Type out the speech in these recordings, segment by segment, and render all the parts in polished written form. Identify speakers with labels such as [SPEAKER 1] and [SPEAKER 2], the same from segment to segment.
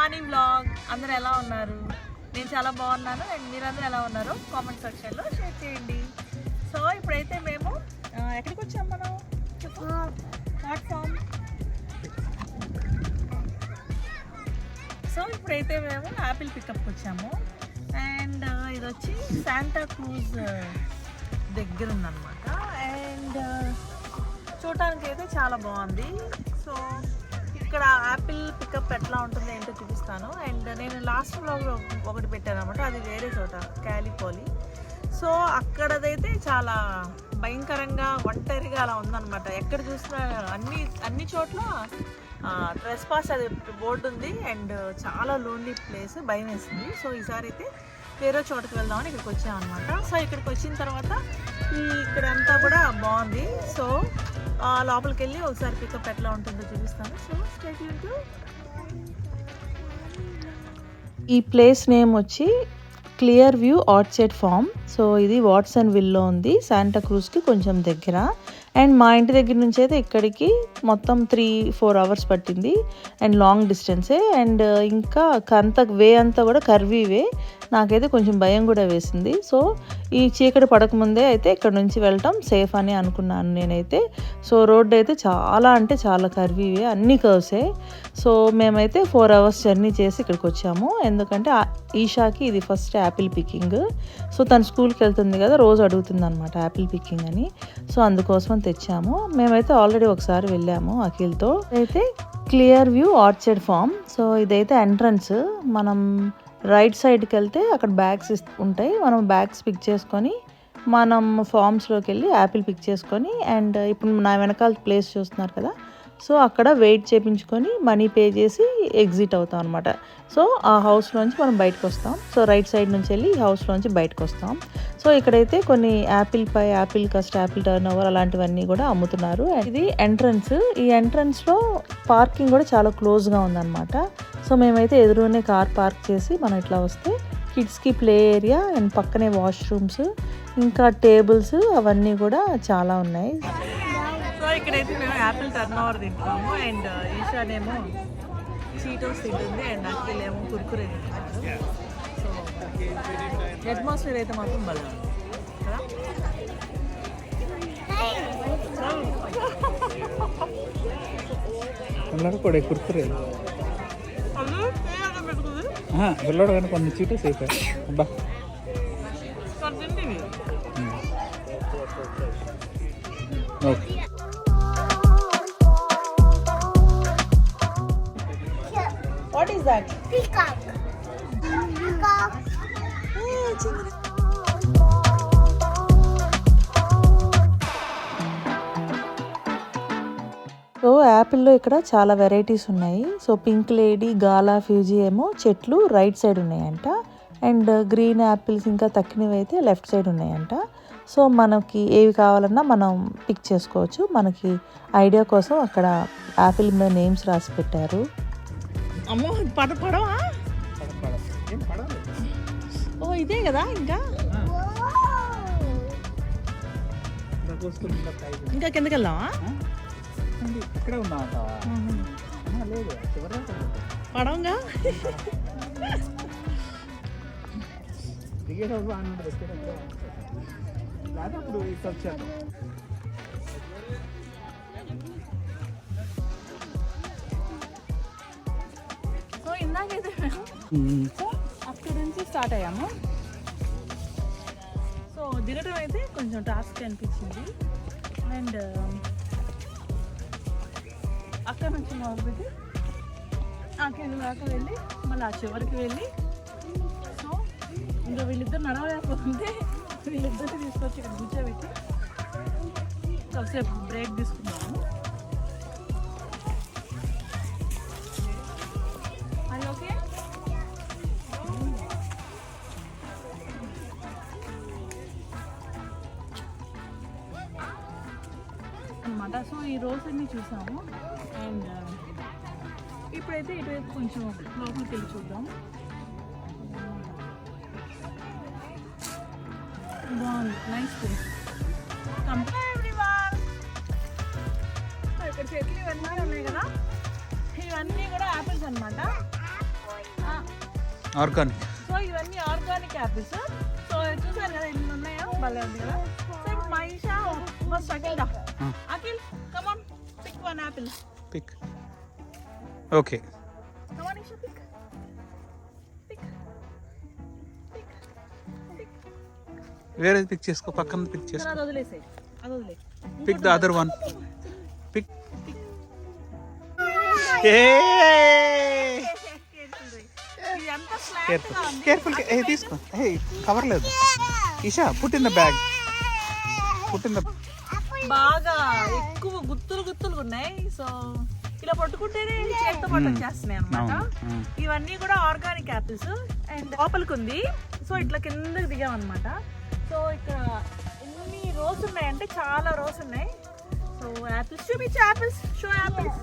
[SPEAKER 1] వాణి blog. అందరూ ఎలా ఉన్నారు? నేను చాలా బాగున్నాను. అండ్ మీరందరూ ఎలా ఉన్నారో కామెంట్ సెక్షన్లో షేర్ చేయండి. సో ఇప్పుడైతే మేము ఎక్కడికి వచ్చాము? మనం ప్లాట్ఫామ్. సో ఇప్పుడైతే మేము యాపిల్ పికప్కి వచ్చాము. అండ్ ఇది వచ్చి శాంటా క్రూజ్ దగ్గర ఉందన్నమాట. అండ్ చూడటానికి అయితే చాలా బాగుంది. సో ఇక్కడ యాపిల్ పికప్ ఎట్లా ఉంటుందో ఏంటో చూపిస్తాను. అండ్ నేను లాస్ట్ వ్లాగ్లో ఒకటి పెట్టాను అనమాట, అది వేరే చోట క్యాలిపోలి. సో అక్కడదైతే చాలా భయంకరంగా ఒంటరిగా అలా ఉందన్నమాట. ఎక్కడ చూసినా అన్ని చోట్ల ట్రెస్ పాస్ అది బోర్డు ఉంది. అండ్ చాలా లోన్లీ ప్లేస్, భయం వేసింది. సో ఈసారి అయితే వేరే చోటుకి వెళ్దామని ఇక్కడికి వచ్చామన్నమాట. సో ఇక్కడికి వచ్చిన తర్వాత ఇక్కడంతా కూడా బాగుంది. సో లోపలికి వెళ్ళి ఒకసారి పికప్ ఎట్లా ఉంటుందో చూపిస్తాను. So stay tuned. ఈ ప్లేస్ నేమ్ వచ్చి clear view orchard farm. So ఇది వాట్సన్ విల్లో ఉంది, శాంటా క్రూజ్కి కొంచెం దగ్గర. అండ్ మా ఇంటి దగ్గర నుంచి అయితే ఇక్కడికి మొత్తం 3-4 అవర్స్ పట్టింది. And long డిస్టెన్సే. అండ్ ఇంకా వే అంతా కూడా కర్వీ వే. నాకైతే కొంచెం భయం కూడా వేసింది. సో ఈ చీకటి పడకముందే అయితే ఇక్కడ నుంచి వెళ్ళటం సేఫ్ అని అనుకున్నాను నేనైతే. సో రోడ్డు అయితే చాలా అంటే చాలా కర్వీ వే, అన్ని కర్వ్సే. సో మేమైతే 4 అవర్స్ జర్నీ చేసి ఇక్కడికి వచ్చాము. ఎందుకంటే ఈషాకి ఇది ఫస్ట్ యాపిల్ పికింగ్. సో తను స్కూల్కి వెళ్తుంది కదా, రోజు అడుగుతుంది అనమాట యాపిల్ పికింగ్ అని. సో అందుకోసం తెచ్చాము. మేమైతే ఆల్రెడీ ఒకసారి వెళ్ళాము అఖిల్తో. అయితే clear view orchard farm. So ఇదైతే ఎంట్రన్స్. మనం రైట్ సైడ్కి వెళ్తే అక్కడ బ్యాగ్స్ ఉంటాయి. మనం బ్యాగ్స్ పిక్ చేసుకొని మనం ఫార్మ్స్లోకి వెళ్ళి యాపిల్ పిక్ చేసుకొని, అండ్ ఇప్పుడు నా వెనకాల ప్లేస్ చూస్తున్నారు కదా, సో అక్కడ వెయిట్ చేయించుకొని మనీ పే చేసి ఎగ్జిట్ అవుతాం అనమాట. సో ఆ హౌస్లోంచి మనం బయటకు వస్తాం. సో రైట్ సైడ్ నుంచి వెళ్ళి ఈ హౌస్లోంచి బయటకు వస్తాం. సో ఇక్కడైతే కొన్ని apple pie, apple crust, apple turnover అలాంటివన్నీ కూడా అమ్ముతున్నారు. ఇది ఎంట్రన్స్. ఈ ఎంట్రన్స్లో పార్కింగ్ కూడా చాలా క్లోజ్గా ఉందన్నమాట. సో మేమైతే ఎదురునే కార్ పార్క్ చేసి మనం ఇట్లా వస్తే కిడ్స్కి ప్లే ఏరియా అండ్ పక్కనే వాష్రూమ్స్, ఇంకా టేబుల్స్ అవన్నీ కూడా చాలా ఉన్నాయి. సో ఇక్కడైతే మేము యాపిల్ టర్న్ ఓవర్ తింటున్నాము. అండ్ ఈషానేమో చీటోస్ తింటుంది. అండ్ అఖిలేమో కుర్కురే తింటున్నారు. సో అట్మాస్ఫియర్ అయితే మాత్రం బాగా కదా.
[SPEAKER 2] కుర్కురే పిల్లడు కానీ కొన్ని చీటోస్ అయిపోయాయి. అబ్బా okay.
[SPEAKER 1] What is that?
[SPEAKER 3] Peacock. Peacock.
[SPEAKER 1] So యాపిల్లో ఇక్కడ చాలా వెరైటీస్ ఉన్నాయి. So Pink Lady, Gala, Fuji ఏమో చెట్లు రైట్ సైడ్ ఉన్నాయంట. అండ్ గ్రీన్ యాపిల్స్ ఇంకా తక్కినవి అయితే లెఫ్ట్ సైడ్ ఉన్నాయంట. సో మనకి ఏవి కావాలన్నా మనం పిక్ చేసుకోవచ్చు. మనకి ఐడియా కోసం అక్కడ యాపిల్ మీద నేమ్స్ రాసి పెట్టారు. అమ్మో పడవా? ఓ ఇదే కదా. ఇంకా కిందకి వెళ్దామా? పడవంగా సో ఇందాకైతే సో అక్కడి నుంచి స్టార్ట్ అయ్యాము. సో దిగటం అయితే కొంచెం టాస్క్ అనిపించింది. అండ్ అక్కడ నుంచి మొదలుపెట్టి అక్కడి దాకా వెళ్ళి మళ్ళీ ఆ చివరికి వెళ్ళి, సో ఇంకా వీళ్ళిద్దరు నడవలేకపోతుంటే వీళ్ళిద్దరిని తీసుకొచ్చి ఇక్కడ కూర్చోబెట్టి కాసేపు బ్రేక్ తీసుకున్నాము. అది ఓకే అనమాట. సో ఈ రోజు అన్నీ చూసాము. అండ్ ఇప్పుడైతే ఇటువైపు కొంచెం లోపలికి వెళ్ళి చూద్దాం. బాగుంది, నైస్ ప్లేస్. ఇక్కడ చెట్లు ఇవన్నీ ఉన్నాయి కదా, ఇవన్నీ కూడా యాపిల్స్ అనమాట.
[SPEAKER 2] ఆర్గానిక్.
[SPEAKER 1] సో ఇవన్నీ ఆర్గానిక్ యాపిల్స్. సో చూసారు కదా ఎన్ని ఉన్నాయో, భలే ఉంది కదా. సో ఇప్పుడు Mahisha first Akhil Akhil come on pick one apple.
[SPEAKER 2] Pick. Okay.
[SPEAKER 1] Come on Isha pick pick pick pick.
[SPEAKER 2] వేరేది పిక్ చేసుకో, పక్కన పిక్ చేసుకో.
[SPEAKER 1] అది వదిలేసేయ్, అది వదిలే.
[SPEAKER 2] Pick the other one. Pick. Careful. తీసుకో. కవర్ లేదు. Isha put in the bag. Put in the.
[SPEAKER 1] బాగా ఎక్కువ గుత్తులుగా ఉన్నాయి. సో ఇలా పట్టుకుంటేనే చేతితో పట్టొచ్చేస్తున్నాయి అనమాట. ఇవన్నీ కూడా ఆర్గానిక్ యాపిల్స్. అండ్ లోపలికి ఉంది. సో ఇట్లా కిందకి దిగామన్నమాట. సో ఇక్కడ ఎన్ని రోస్ ఉన్నాయంటే చాలా రోస్ ఉన్నాయి. సో యాపిల్స్ చూపించు. Apples show apples.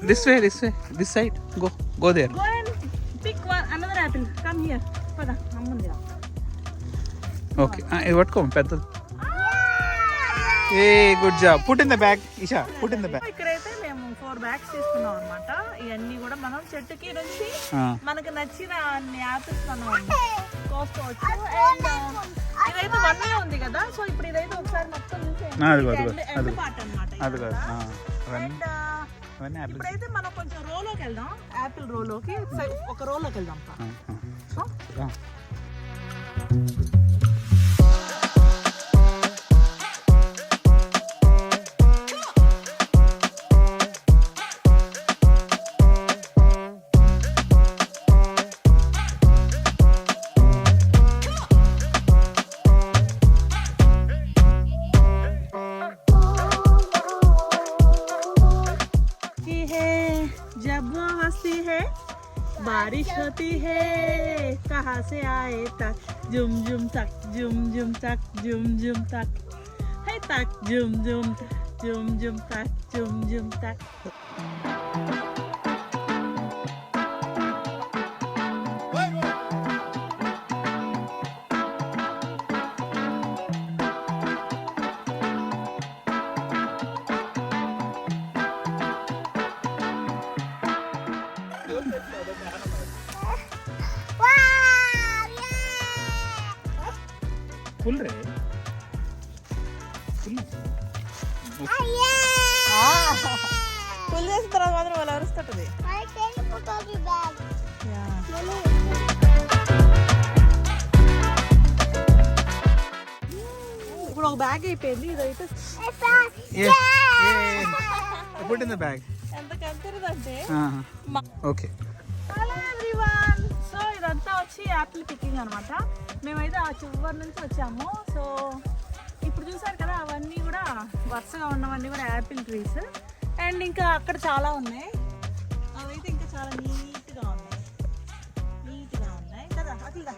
[SPEAKER 2] This way, this side. Go there.
[SPEAKER 1] Go and pick one another apple. Come here. పద అమ్ముంది.
[SPEAKER 2] ఓకే. పట్టుకో పెద్ద. Good job. Put in the bag. Isha put in the bag.
[SPEAKER 1] ఇక్కడైతే మేము 4 bags తీసుకున్నాం అనమాట. ఇవన్నీ కూడా మనం చెట్టుకి నుంచి మనకు నచ్చిన అన్ని యాపిల్స్ మనం కోసుకోవచ్చు. అండ్ ఇదైతే 1 ఉంది కదా. సో ఇప్పుడు ఇదైతే ఒకసారి మొత్తం చూసేయండి. పార్ట్ అనమాట. ఇప్పుడైతే మనం కొంచెం రోలోకి వెళ్దాం. యాపిల్ రోలోకి ఒక రోలోకి వెళ్దాం. बारिश होती है कहाँ से आए तक जुम जुम तक जुम जुम तक जुम जुम तक है तक जुम जुम जुम जुम तक जुम जुम तक.
[SPEAKER 2] ఫుల్ రే.
[SPEAKER 1] ఫుల్ చేసిన తర్వాత మాత్రం వాళ్ళు అరుస్తుంటది. ఇప్పుడు ఒక బ్యాగ్ అయిపోయింది. ఇదైతే
[SPEAKER 2] పుట్ ఇన్ ద బ్యాగ్.
[SPEAKER 1] ఎంత కంతరిదంటే.
[SPEAKER 2] ఓకే.
[SPEAKER 1] Hello everyone. సో ఇదంతా వచ్చి యాపిల్ పికింగ్ అనమాట. మేమైతే ఆ చివరి నుంచి వచ్చాము. సో ఇప్పుడు చూసారు కదా, అవన్నీ కూడా వరుసగా ఉన్నవన్నీ కూడా యాపిల్ ట్రీస్. అండ్ ఇంకా అక్కడ చాలా ఉన్నాయి. అవైతే ఇంకా చాలా నీట్గా ఉన్నాయి కదా అట్లా.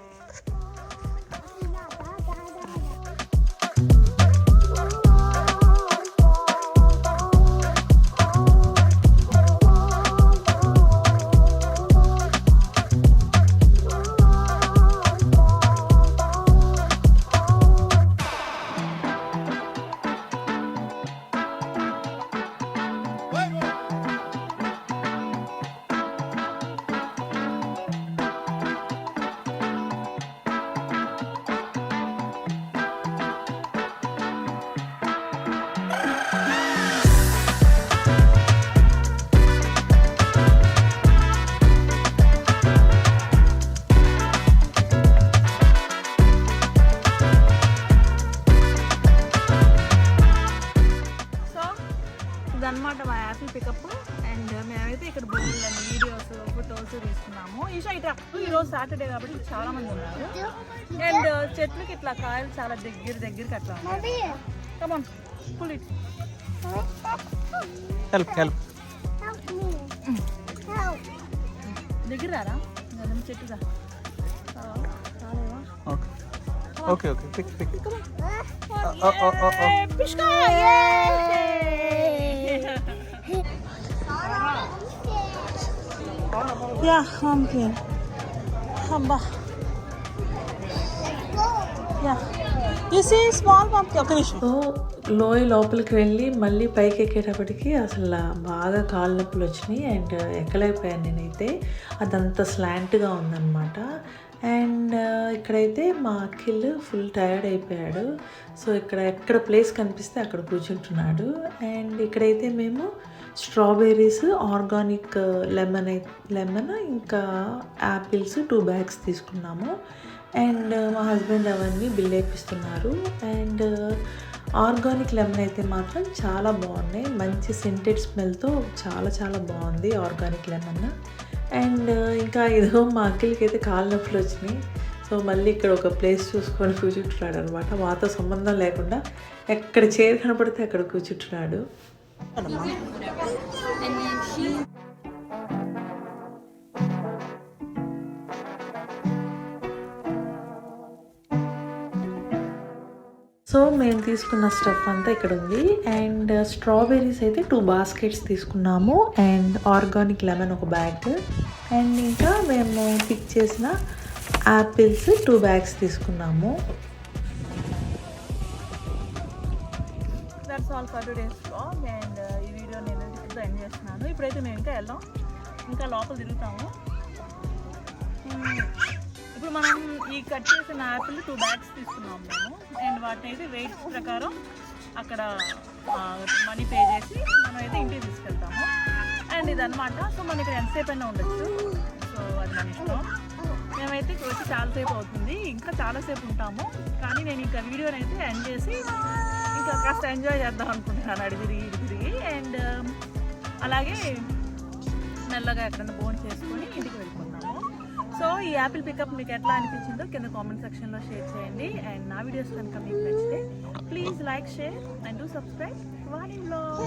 [SPEAKER 1] ఇదన్నమాట మా యాపిల్ పికప్. అండ్ మేమైతే ఇక్కడ బోర్డు వీడియోస్ ఫొటోస్ తీసుకున్నాము. ఈషా ఇట్లా ఈరోజు సాటర్డే కాబట్టి చాలా మంది ఉన్నారు. అండ్ చెట్లకి ఇట్లా కాయలు చాలా దగ్గరికి అట్లా ఉన్నాయి. కమాన్ పుల్ ఇట్.
[SPEAKER 2] హెల్ప్
[SPEAKER 1] దగ్గర రారా చెట్టుగా.
[SPEAKER 2] Okay okay okay. Pick pick.
[SPEAKER 1] Yeah, pumpkin. Hamba. Yeah. You see small pumpkin. Okay, so లోయ లోపలికి వెళ్ళి మళ్ళీ పైకి ఎక్కేటప్పటికి అసలు బాగా కాళ్ళ నొప్పులు వచ్చినాయి అండ్ ఎక్కలేకపోయాను నేనైతే. అదంతా స్లాంట్గా ఉందన్నమాట. అండ్ ఇక్కడైతే మా అఖిల్ ఫుల్ టైర్డ్ అయిపోయాడు. సో ఎక్కడ ప్లేస్ కనిపిస్తే అక్కడ కూర్చుంటున్నాడు. అండ్ ఇక్కడైతే మేము స్ట్రాబెర్రీస్, ఆర్గానిక్ లెమన్ ఇంకా యాపిల్స్ 2 bags తీసుకున్నాము. అండ్ మా హస్బెండ్ అవన్నీ బిల్ వేపిస్తున్నారు. అండ్ ఆర్గానిక్ లెమన్ అయితే మాత్రం చాలా బాగున్నాయి. మంచి సెంటెడ్ స్మెల్తో చాలా చాలా బాగుంది ఆర్గానిక్ లెమన్. అండ్ ఇంకా ఇదో మా అఖిల్కి అయితే కాళ్ళ నొప్పులు వచ్చినాయి. సో మళ్ళీ ఇక్కడ ఒక ప్లేస్ చూసుకొని కూర్చుంటున్నాడు అనమాట. మాతో సంబంధం లేకుండా ఎక్కడ చైర్ కనపడితే అక్కడ కూర్చుంటున్నాడు. సో మేము తీసుకున్న స్టఫ్ అంతా ఇక్కడ ఉంది. అండ్ స్ట్రాబెర్రీస్ అయితే 2 baskets తీసుకున్నాము. అండ్ ఆర్గానిక్ లెమన్ ఒక బ్యాగ్. అండ్ ఇంకా మేము పిక్ చేసిన యాపిల్స్ 2 bags తీసుకున్నాము.
[SPEAKER 4] That's all for today's vlog. And ఈ వీడియో నేను ఇప్పుడు ఎండ్ చేస్తున్నాను. ఇప్పుడైతే మేము ఇంకా వెళ్దాం, ఇంకా లోపల తిరుగుతాము. ఇప్పుడు మనం ఈ కట్ చేసిన యాపిల్ 2 bags తీసుకున్నాము మేము. అండ్ వాటిని అయితే వెయిట్ ప్రకారం అక్కడ మనీ పే చేసి మనం అయితే ఇంటికి తీసుకెళ్తాము. అండ్ ఇదన్నమాట. సో మనం ఇక్కడ ఎంతసేపు అయినా ఉండొచ్చు. సో అది మన ఇష్టం. మేమైతే వచ్చి చాలాసేపు అవుతుంది, ఇంకా చాలాసేపు ఉంటాము. కానీ నేను ఇంకా వీడియోని అయితే ఎండ్ చేసి ఇంకా కాస్త ఎంజాయ్ చేద్దాం అనుకుంటున్నాను అడిగి తిరిగి. అండ్ అలాగే మెల్లగా ఎక్కడైనా బోన్ చేసుకొని ఇంటికి వెళ్ళిపోతాము. సో ఈ యాపిల్ పికప్ మీకు ఎట్లా అనిపించిందో కింద కామెంట్ సెక్షన్లో షేర్ చేయండి. అండ్ నా వీడియోస్ కనుక మీకు నచ్చితే please like, share and do subscribe Vani vlog.